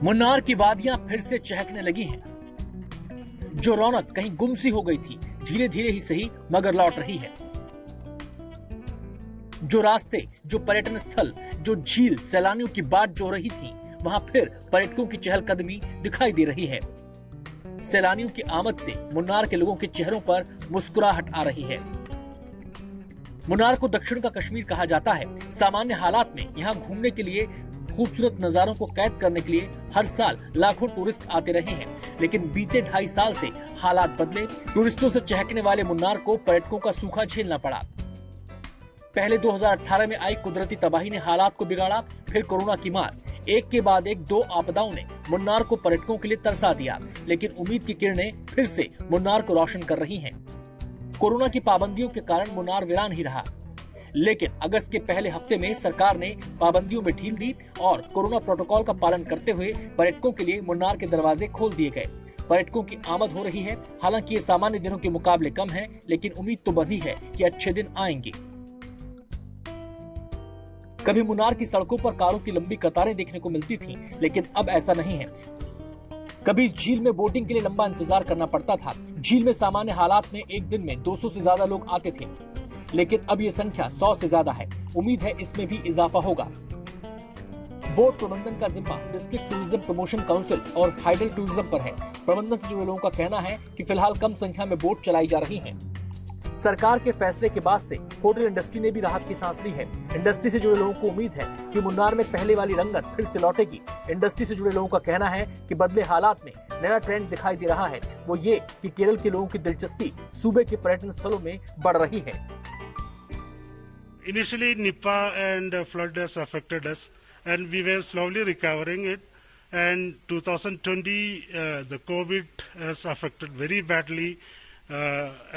मुन्नार की वादियां फिर से चहकने लगी हैं। जो रौनक कहीं गुम सी हो गई थी, धीरे धीरे ही सही मगर लौट रही है। जो रास्ते, जो पर्यटन स्थल, जो झील सैलानियों की बाट जो रही थी, वहां फिर पर्यटकों की चहलकदमी दिखाई दे रही है। सैलानियों की आमद से मुन्नार के लोगों के चेहरों पर मुस्कुराहट आ रही है। मुन्नार को दक्षिण का कश्मीर कहा जाता है। सामान्य हालात में यहाँ घूमने के लिए, खूबसूरत नजारों को कैद करने के लिए हर साल लाखों टूरिस्ट आते रहे हैं, लेकिन बीते 2.5 साल से हालात बदले। टूरिस्टों से चहकने वाले मुन्नार को पर्यटकों का सूखा झेलना पड़ा। पहले 2018 में आई कुदरती तबाही ने हालात को बिगाड़ा, फिर कोरोना की मार। एक के बाद एक 2 आपदाओं ने मुन्नार को पर्यटकों के लिए तरसा दिया, लेकिन उम्मीद की किरणें फिर से मुन्नार को रोशन कर रही हैं। कोरोना की पाबंदियों के कारण मुन्नार वीरान ही रहा, लेकिन अगस्त के पहले हफ्ते में सरकार ने पाबंदियों में ढील दी और कोरोना प्रोटोकॉल का पालन करते हुए पर्यटकों के लिए मुन्नार के दरवाजे खोल दिए गए। पर्यटकों की आमद हो रही है। हालांकि ये सामान्य दिनों के मुकाबले कम है, लेकिन उम्मीद तो बंधी है कि अच्छे दिन आएंगे। कभी मुन्नार की सड़कों पर कारों की लंबी कतारें देखने को मिलती थीं, लेकिन अब ऐसा नहीं है। कभी इस झील में बोटिंग के लिए लंबा इंतजार करना पड़ता था। झील में सामान्य हालात में एक दिन में 200 से ज्यादा लोग आते थे, लेकिन अब ये संख्या 100 से ज्यादा है। उम्मीद है इसमें भी इजाफा होगा। बोट प्रबंधन का जिम्मा डिस्ट्रिक्ट टूरिज्म प्रमोशन काउंसिल और हाइडल टूरिज्म पर है। प्रबंधन से जुड़े लोगों का कहना है कि फिलहाल कम संख्या में बोट चलाई जा रही हैं। सरकार के फैसले के बाद से होटल इंडस्ट्री ने भी राहत की सांस ली है। इंडस्ट्री से जुड़े लोगों को उम्मीद है कि मुन्नार में पहले वाली रंगत फिर से लौटेगी। इंडस्ट्री से जुड़े लोगों का कहना है कि बदले हालात में नया ट्रेंड दिखाई दे रहा है, वो ये कि केरल के लोगों की दिलचस्पी सूबे के पर्यटन स्थलों में बढ़ रही है। Initially, Nipah and flood has affected us, and we were slowly recovering it. And 2020, the COVID has affected very badly,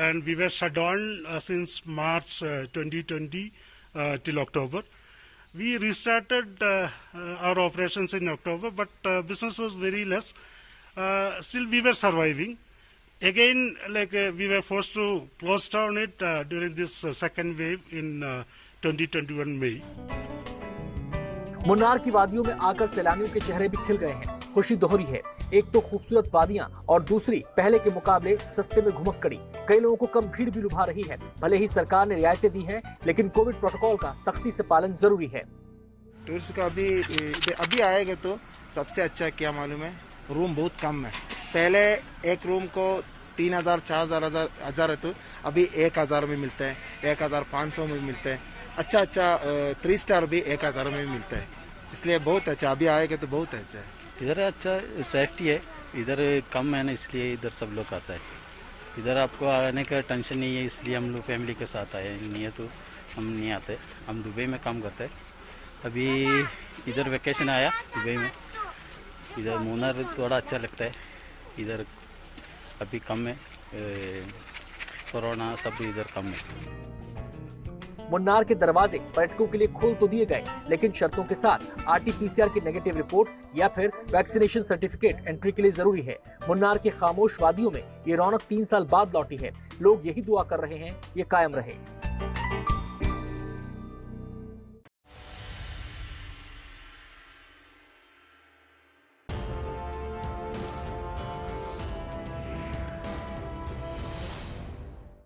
and we were shut down since March 2020 till October. We restarted our operations in October, but business was very less. Still, we were surviving. Again, we were forced to close down it during this second wave in 2021 May. Munnar की वादियों में आकर सैलानियों के चेहरे भी खिल गए हैं। खुशी दोहरी है। एक तो खूबसूरत वादियां और दूसरी पहले के मुकाबले सस्ते में घुमक्कड़ी। कई लोगों को कम भीड़ भी लुभा रही है। भले ही सरकार ने रियायतें दी हैं, लेकिन कोविड प्रोटोकॉल का सख्ती से पालन जरूरी है। टूरिस्ट का अभी आएगा तो सबसे अच्छा क्या मालूम है, रूम बहुत कम है। पहले एक रूम को 3,000, 4,000, 1,000 है, तो अभी 1,000 में मिलता है, 1,500 में मिलता है। अच्छा 3 स्टार भी 1,000 में मिलता है। इसलिए बहुत अच्छा, अभी आएगा तो बहुत अच्छा है। इधर अच्छा सेफ्टी है, इधर कम है ना, इसलिए इधर सब लोग आता है। इधर आपको आने का टेंशन नहीं है, इसलिए हम लोग फैमिली के साथ आए। नहीं है तो हम नहीं आते। हम दुबई में काम करते हैं। अभी इधर वेकेशन आया दुबई में। इधर मुन्नार थोड़ा अच्छा लगता है। इधर अभी कम है, कोरोना सब इधर कम है। मुन्नार के दरवाजे पर्यटकों के लिए खोल तो दिए गए, लेकिन शर्तों के साथ RT-PCR की नेगेटिव रिपोर्ट या फिर वैक्सीनेशन सर्टिफिकेट एंट्री के लिए जरूरी है। मुन्नार के खामोश वादियों में ये रौनक 3 साल बाद लौटी है। लोग यही दुआ कर रहे हैं ये कायम रहे।